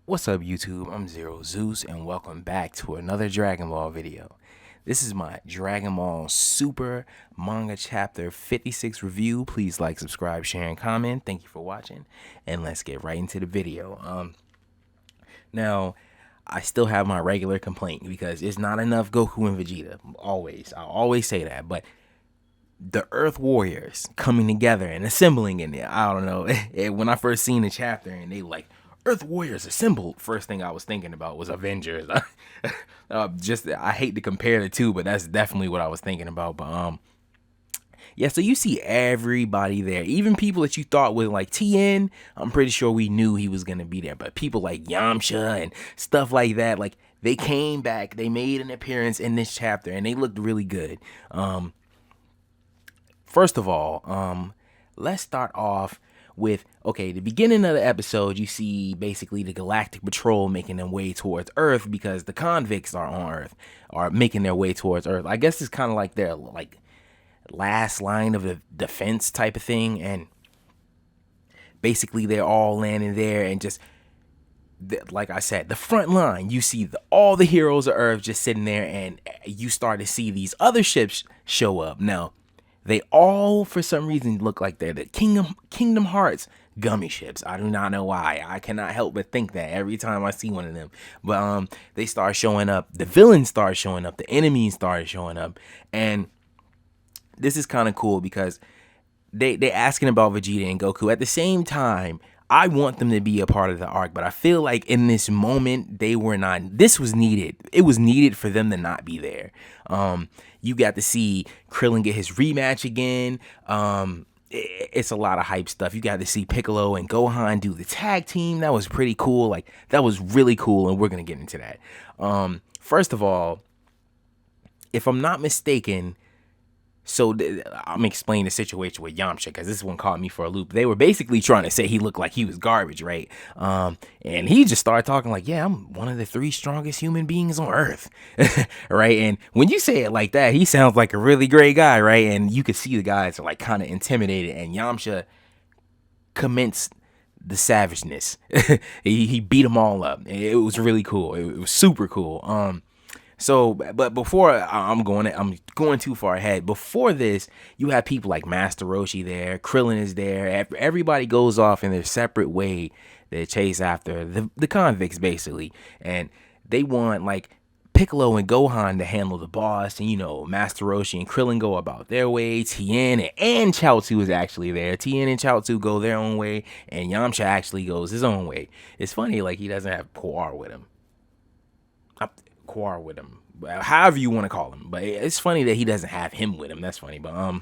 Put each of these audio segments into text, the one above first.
What's up YouTube, I'm Zero Zeus and welcome back to another Dragon Ball video. This is my Dragon Ball Super Manga Chapter 56 review. Please like, subscribe, share, and comment. Thank you for watching and let's get right into the video. Now, I still have my regular complaint because it's not enough Goku and Vegeta. I always say that, but the Earth Warriors coming together and assembling in there. I don't know. When I first seen the chapter and they like Earth Warriors assembled, first thing I was thinking about was Avengers. I hate to compare the two, but that's definitely what I was thinking about. But yeah, so you see everybody there, even people that you thought was like TN. I'm pretty sure we knew he was gonna be there, but people like Yamcha and stuff like that, like they came back, they made an appearance in this chapter, and they looked really good. First of all, let's start off with, okay, the beginning of the episode, you see basically the Galactic Patrol making their way towards Earth because the convicts are on Earth, are making their way towards Earth. I guess it's kind of like their like last line of the defense type of thing, and basically they're all landing there and just like I said, the front line, you see all the heroes of Earth just sitting there, and you start to see these other ships show up. Now, they all, for some reason, look like they're the Kingdom Hearts gummy ships. I do not know why. I cannot help but think that every time I see one of them. But they start showing up. The villains start showing up. The enemies started showing up. And this is kind of cool because they asking about Vegeta and Goku. At the same time, I want them to be a part of the arc, but I feel like in this moment they were not. This was needed. It was needed for them to not be there. You got to see Krillin get his rematch again. It's a lot of hype stuff. You got to see Piccolo and Gohan do the tag team. That was pretty cool. Like, that was really cool, and we're gonna get into that. First of all, if I'm not mistaken, so I'm explaining the situation with Yamcha because this one caught me for a loop. They were basically trying to say he looked like he was garbage, right? And he just started talking like, yeah, I'm one of the 3 strongest human beings on Earth, right? And when you say it like that, he sounds like a really great guy, right? And you could see the guys are like kind of intimidated, and Yamcha commenced the savageness. he beat them all up. It was really cool. It was super cool. So, but before I'm going too far ahead. Before this, you have people like Master Roshi there, Krillin is there. Everybody goes off in their separate way. They chase after the convicts basically, and they want like Piccolo and Gohan to handle the boss, and Master Roshi and Krillin go about their way. Tien and Chaozu is actually there. Tien and Chaozu go their own way, and Yamcha actually goes his own way. It's funny, like he doesn't have Puar with him. With him, however you want to call him, but it's funny that he doesn't have him with him. That's funny. But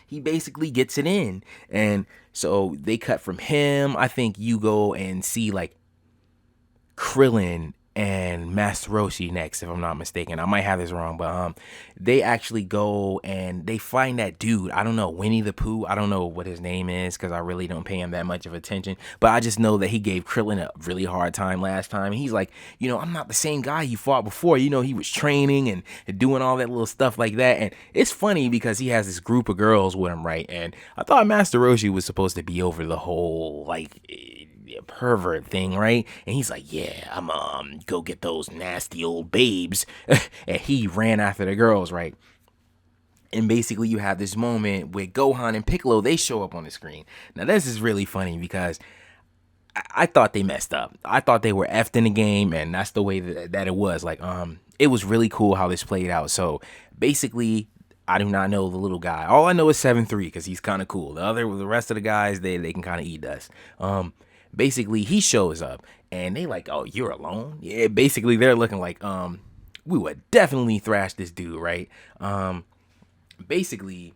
he basically gets it in, and so they cut from him. I think you go and see like Krillin and Master Roshi next, if I'm not mistaken. I might have this wrong, but they actually go and they find that dude. I don't know, Winnie the Pooh. I don't know what his name is because I really don't pay him that much of attention. But I just know that he gave Krillin a really hard time last time. And he's like, I'm not the same guy you fought before. He was training and doing all that little stuff like that. And it's funny because he has this group of girls with him, right? And I thought Master Roshi was supposed to be over the whole like pervert thing, right? And he's like, yeah, I'm go get those nasty old babes. And he ran after the girls, right? And basically you have this moment with Gohan and Piccolo. They show up on the screen. Now this is really funny because I thought they messed up. I thought they were effed in the game, and that's the way that it was. Like it was really cool how this played out. So basically, I do not know the little guy. All I know is 7-3 because he's kind of cool. The rest of the guys, they can kind of eat dust. Basically, he shows up, and they like, oh, you're alone? Yeah, basically, they're looking like, we would definitely thrash this dude, right? Basically,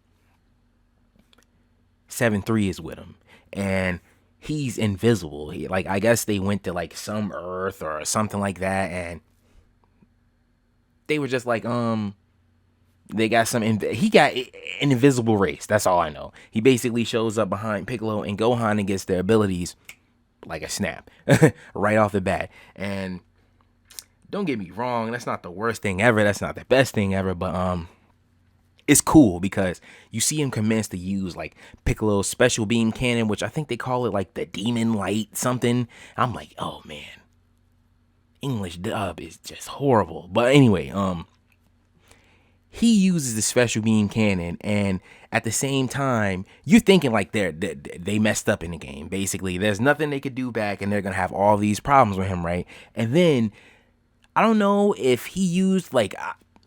7-3 is with him, and he's invisible. I guess they went to, like, some Earth or something like that, and they were just like, they got he got an invisible race. That's all I know. He basically shows up behind Piccolo and Gohan and gets their abilities like a snap right off the bat. And don't get me wrong, that's not the worst thing ever, that's not the best thing ever, but it's cool because you see him commence to use like Piccolo's special beam cannon, which I think they call it like the demon light something. I'm like, oh man, English dub is just horrible. But anyway, he uses the special beam cannon, and at the same time, you're thinking like they messed up in the game. Basically, there's nothing they could do back, and they're gonna have all these problems with him, right? And then I don't know if he used like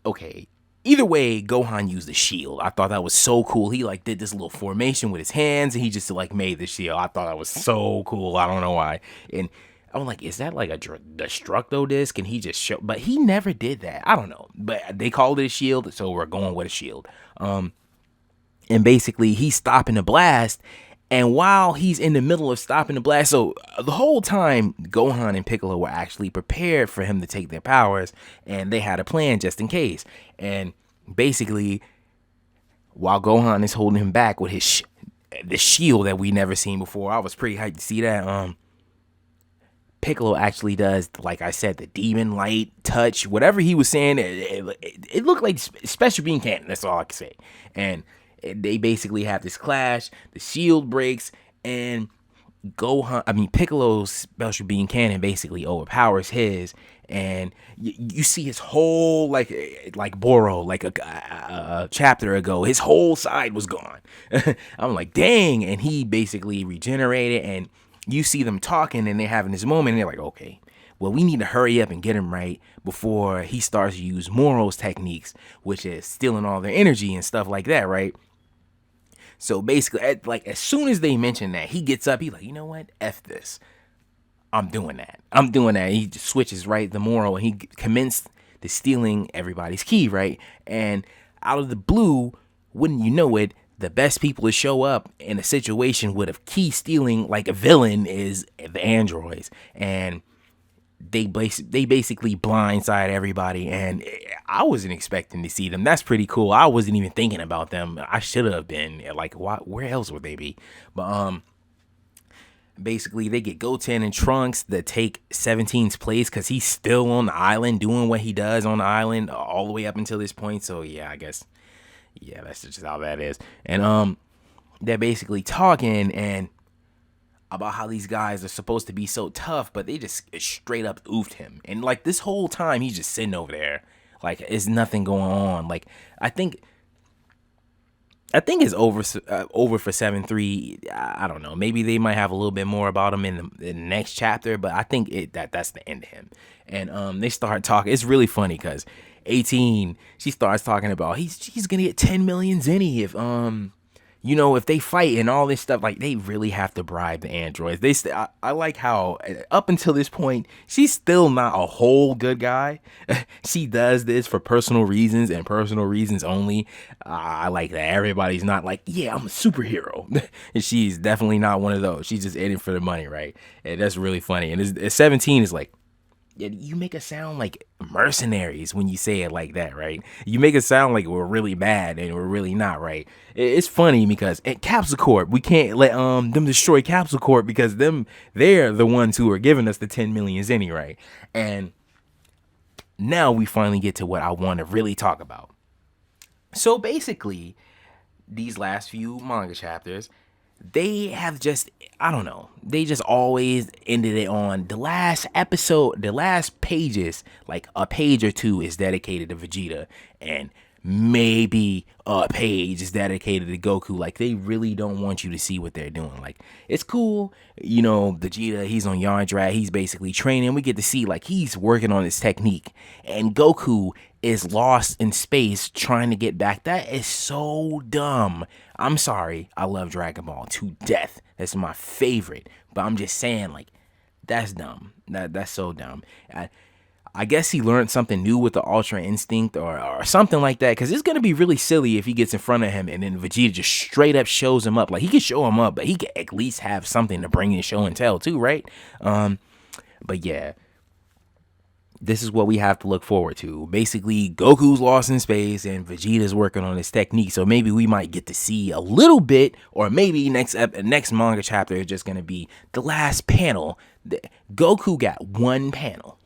okay. Either way, Gohan used the shield. I thought that was so cool. He like did this little formation with his hands, and he just like made the shield. I thought that was so cool. I don't know why. And I'm like, is that like a destructo disc? And he just show, but he never did that. I don't know. But they called it a shield, so we're going with a shield. And basically he's stopping the blast. And while he's in the middle of stopping the blast, so the whole time Gohan and Piccolo were actually prepared for him to take their powers, and they had a plan just in case. And basically, while Gohan is holding him back with his the shield that we never seen before, I was pretty hyped to see that. Piccolo actually does, like I said, the demon light touch. Whatever he was saying, it looked like special beam cannon. That's all I can say. And they basically have this clash. The shield breaks, and Piccolo's special beam cannon basically overpowers his, and you see his whole like Boro, like a chapter ago, his whole side was gone. I'm like, dang, and he basically regenerated, and you see them talking, and they're having this moment, and they're like, okay, well, we need to hurry up and get him right before he starts to use Moro's techniques, which is stealing all their energy and stuff like that, right? So basically, as soon as they mention that, he gets up. He's like, you know what? F this. I'm doing that. He just switches right the Moro, and he commenced to stealing everybody's ki, right? And out of the blue, wouldn't you know it, the best people to show up in a situation with a ki stealing like a villain is the androids. And they basically blindside everybody, and I wasn't expecting to see them. That's pretty cool. I wasn't even thinking about them. I should have been. Like, where else would they be? But basically they get Goten and Trunks to take 17's place because he's still on the island doing what he does on the island all the way up until this point. So yeah, I guess that's just how that is. And they're basically talking and about how these guys are supposed to be so tough, but they just straight up oofed him. And like this whole time, he's just sitting over there, like there's nothing going on. Like I think it's over for 7-3. I don't know. Maybe they might have a little bit more about him in the next chapter, but I think that's the end of him. And they start talking. It's really funny because 18, she starts talking about he's gonna get 10 million zenny if if they fight and all this stuff. Like, they really have to bribe the androids. I like how up until this point, she's still not a whole good guy. She does this for personal reasons and personal reasons only. I like that everybody's not like, yeah, I'm a superhero. And she's definitely not one of those. She's just in it for the money, right? And that's really funny. And 17 is like, you make us sound like mercenaries when you say it like that, right? You make it sound like we're really bad and we're really not, right? It's funny because at Capsule Corp, we can't let them destroy Capsule Corp because they're the ones who are giving us the 10 million zenny, right? And now we finally get to what I want to really talk about. So basically, these last few manga chapters, they have just, I don't know, they just always ended it on the last episode, the last pages, like a page or two is dedicated to Vegeta, and maybe a page is dedicated to Goku. Like, they really don't want you to see what they're doing. Like, it's cool, Vegeta, he's on Yardrat, he's basically training. We get to see, like, he's working on his technique, and Goku is lost in space trying to get back. That is so dumb. I'm sorry, I love Dragon Ball to death. That's my favorite. But I'm just saying, like, that's dumb. That's so dumb. I guess he learned something new with the Ultra Instinct or something like that, because it's going to be really silly if he gets in front of him and then Vegeta just straight up shows him up. Like, he could show him up, but he could at least have something to bring in show and tell too, right? But yeah, this is what we have to look forward to. Basically, Goku's lost in space and Vegeta's working on his technique. So maybe we might get to see a little bit, or maybe next manga chapter is just going to be the last panel. Goku got one panel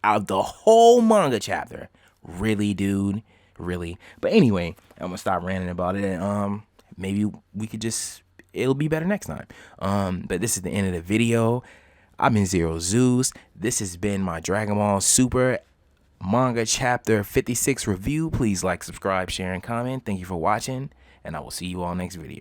out of the whole manga chapter. Really, dude? really. But anyway, I'm gonna stop ranting about it, and maybe we could just, it'll be better next time. But this is the end of the video. I've been Zero Zeus. This has been my Dragon Ball Super Manga Chapter 56 review. Please like, subscribe, share, and comment. Thank you for watching, and I will see you all next video.